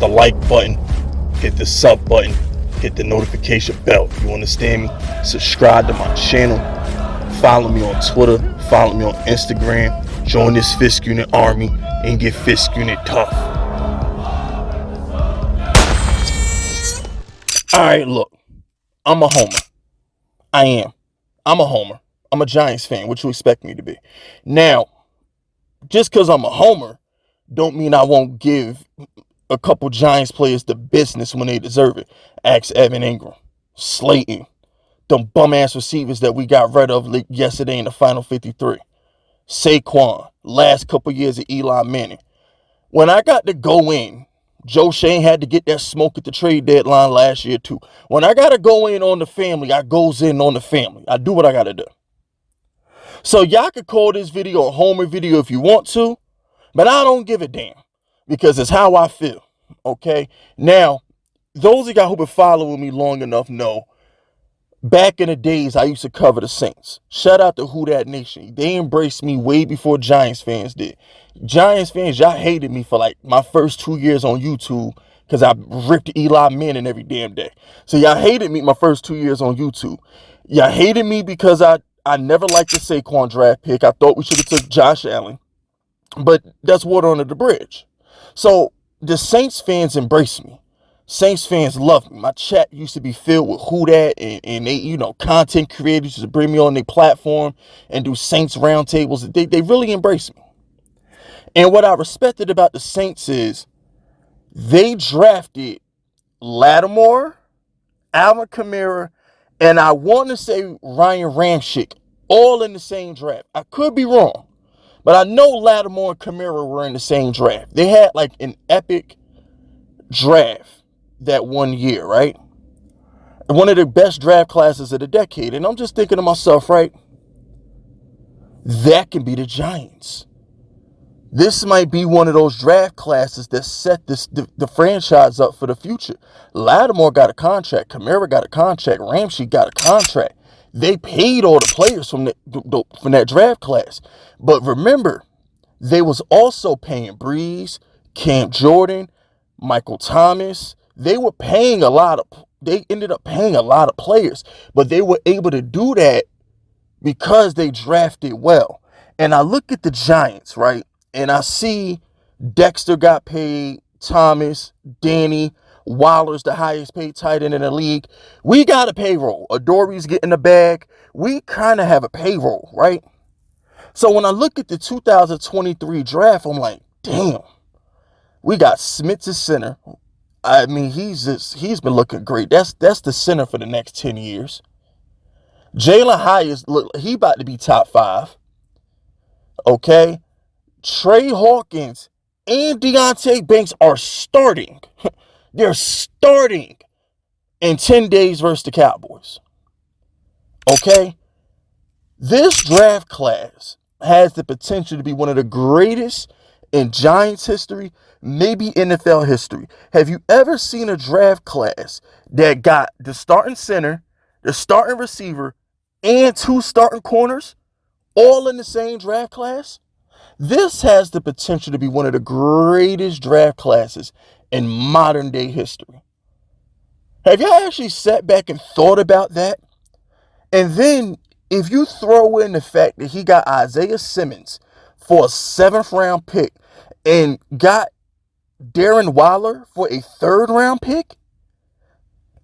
the like button, hit the sub button, hit the notification bell. You understand me? Subscribe to my channel. Follow me on Twitter. Follow me on Instagram. Join this Fist Unit army and get Fist Unit tough. Alright, look. I'm a homer. I am. I'm a homer. I'm a Giants fan. What you expect me to be? Now, just because I'm a homer, don't mean I won't give a couple Giants players the business when they deserve it. Ask Evan Ingram, Slayton, them bum-ass receivers that we got rid of yesterday in the final 53. Saquon, last couple years of Eli Manning. When I got to go in, Joe Schoen had to get that smoke at the trade deadline last year too. When I got to go in on the family, I goes in on the family. I do what I got to do. So y'all could call this video a homer video if you want to, but I don't give a damn because it's how I feel, okay? Now, those of y'all who been following me long enough know, back in the days, I used to cover the Saints. Shout out to Who Dat Nation. They embraced me way before Giants fans did. Giants fans, y'all hated me for like my first 2 years on YouTube because I ripped Eli Manning every damn day. So y'all hated me my first 2 years on YouTube. Y'all hated me because I never liked the Saquon draft pick. I thought we should have took Josh Allen. But that's water under the bridge. So the Saints fans embrace me. Saints fans love me. My chat used to be filled with who that and they, content creators used to bring me on their platform and do Saints roundtables. They really embrace me. And what I respected about the Saints is they drafted Lattimore, Alvin Kamara, and I want to say Ryan Ramczyk, all in the same draft. I could be wrong, but I know Lattimore and Kamara were in the same draft. They had like an epic draft that 1 year, right? One of the best draft classes of the decade. And I'm just thinking to myself, right? That can be the Giants. This might be one of those draft classes that set the franchise up for the future. Lattimore got a contract. Kamara got a contract. Ramczyk got a contract. They paid all the players from that draft class. But remember, they was also paying Breeze, Cam Jordan, Michael Thomas. They were paying they ended up paying a lot of players. But they were able to do that because they drafted well. And I look at the Giants, right? And I see Dexter got paid, Thomas, Danny, Waller's the highest paid tight end in the league. We got a payroll. Adoree's getting the bag. We kind of have a payroll, right? So when I look at the 2023 draft, I'm like, damn, we got Smith at center. I mean, he's been looking great. That's the center for the next 10 years. Jalen Hyatt, he about to be top 5. Okay? Trey Hawkins and Deontay Banks are starting. They're starting in 10 days versus the Cowboys. Okay? This draft class has the potential to be one of the greatest in Giants history, maybe NFL history. Have you ever seen a draft class that got the starting center, the starting receiver, and 2 starting corners all in the same draft class? This has the potential to be one of the greatest draft classes in modern day history. Have y'all actually sat back and thought about that? And then if you throw in the fact that he got Isaiah Simmons for a 7th round pick and got Darren Waller for a 3rd round pick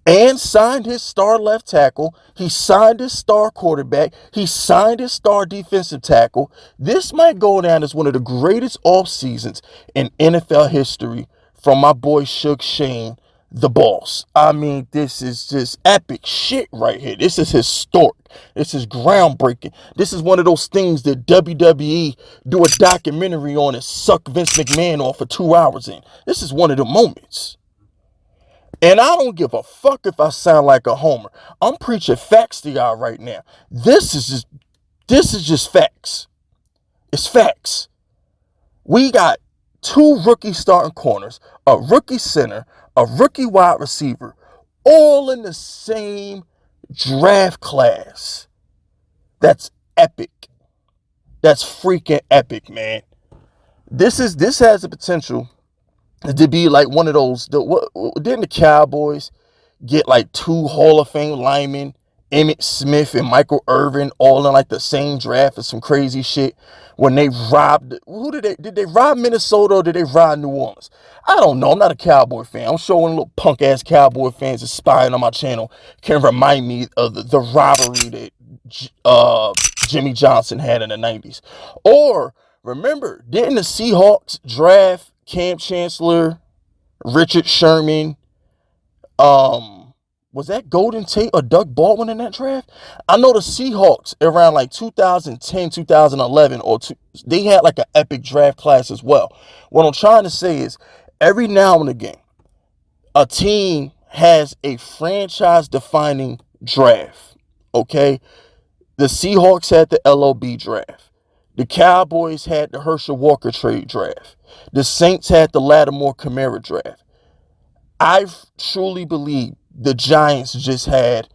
and signed his star left tackle, he signed his star quarterback, he signed his star defensive tackle, this might go down as one of the greatest off seasons in NFL history from my boy Schoen, the boss. I mean, this is just epic shit right here. This is historic. This is groundbreaking. This is one of those things that WWE do a documentary on and suck Vince McMahon off for 2 hours in. This is one of the moments. And I don't give a fuck if I sound like a homer. I'm preaching facts to y'all right now. This is just facts. It's facts. We got 2 rookie starting corners, a rookie center, a rookie wide receiver, all in the same draft class. That's epic. That's freaking epic, man. This has the potential to be like one of those. Didn't the Cowboys get like 2 Hall of Fame linemen, Emmitt Smith and Michael Irvin, all in like the same draft or some crazy shit? When they robbed, did they rob Minnesota or did they rob New Orleans? I don't know. I'm not a Cowboy fan. I'm sure when little punk ass Cowboy fans are spying on my channel can remind me of the robbery that Jimmy Johnson had in the 90s. Or remember, didn't the Seahawks draft Cam Chancellor, Richard Sherman, was that Golden Tate or Doug Baldwin in that draft? I know the Seahawks around like 2010, 2011, they had like an epic draft class as well. What I'm trying to say is every now and again, a team has a franchise-defining draft, okay? The Seahawks had the LOB draft. The Cowboys had the Herschel Walker trade draft. The Saints had the Lattimore Kamara draft. I truly believe the Giants just had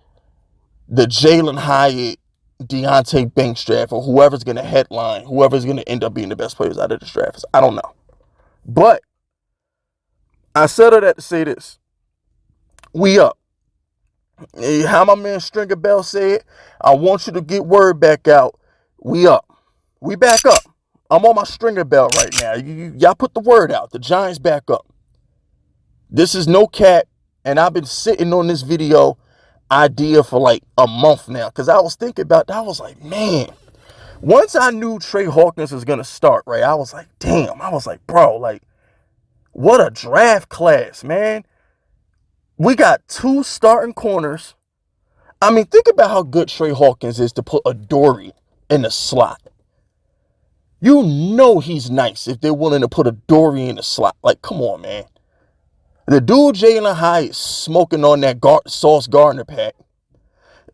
the Jalen Hyatt, Deontay Banks draft, or whoever's going to headline, whoever's going to end up being the best players out of this draft. I don't know. But I said all that to say this. We up. How my man Stringer Bell said, I want you to get word back out. We up. We back up. I'm on my Stringer Bell right now. Y'all put the word out. The Giants back up. This is no cap, and I've been sitting on this video idea for like a month now, because I was thinking about that. I was like, man, once I knew Trey Hawkins was going to start, right, I was like, damn. I was like, bro, like, what a draft class, man. We got 2 starting corners. I mean, think about how good Trey Hawkins is to put Adoree in the slot. You know he's nice if they're willing to put Adoree in the slot. Like, come on, man. The dude Jalen Hyatt is smoking on that Sauce Gardner pack.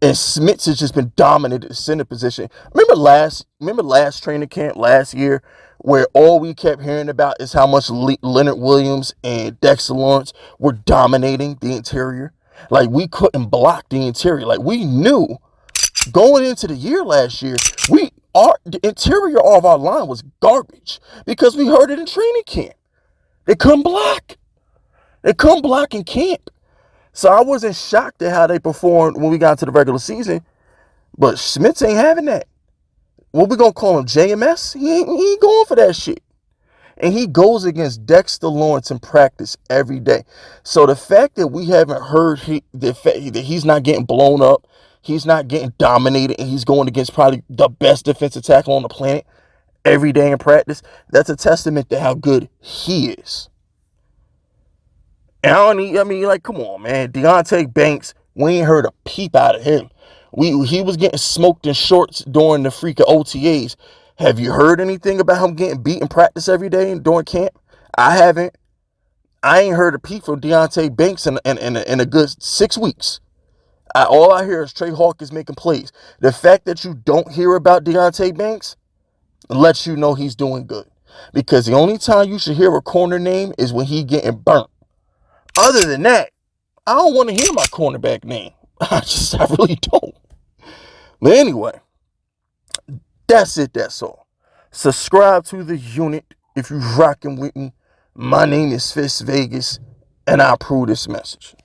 And Smits has just been dominant at the center position. Remember last training camp last year where all we kept hearing about is how much Leonard Williams and Dexter Lawrence were dominating the interior? Like, we couldn't block the interior. Like, we knew going into the year last year, the interior of our line was garbage because we heard it in training camp. They couldn't block. They couldn't block in camp. So I wasn't shocked at how they performed when we got to the regular season. But Smith ain't having that. What we gonna call him, JMS? He ain't going for that shit. And he goes against Dexter Lawrence in practice every day. So the fact that we haven't heard that he's not getting blown up, he's not getting dominated, and he's going against probably the best defensive tackle on the planet every day in practice, that's a testament to how good he is. I mean, like, come on, man. Deontay Banks, we ain't heard a peep out of him. He was getting smoked in shorts during the freaking OTAs. Have you heard anything about him getting beat in practice every day during camp? I haven't. I ain't heard a peep from Deontay Banks in a good 6 weeks. All I hear is Trey Hawkins making plays. The fact that you don't hear about Deontay Banks lets you know he's doing good. Because the only time you should hear a corner name is when he getting burnt. Other than that, I don't want to hear my cornerback name. I really don't. But anyway, that's it. That's all. Subscribe to the unit if you're rocking with me. My name is Fist Vegas, and I approve this message.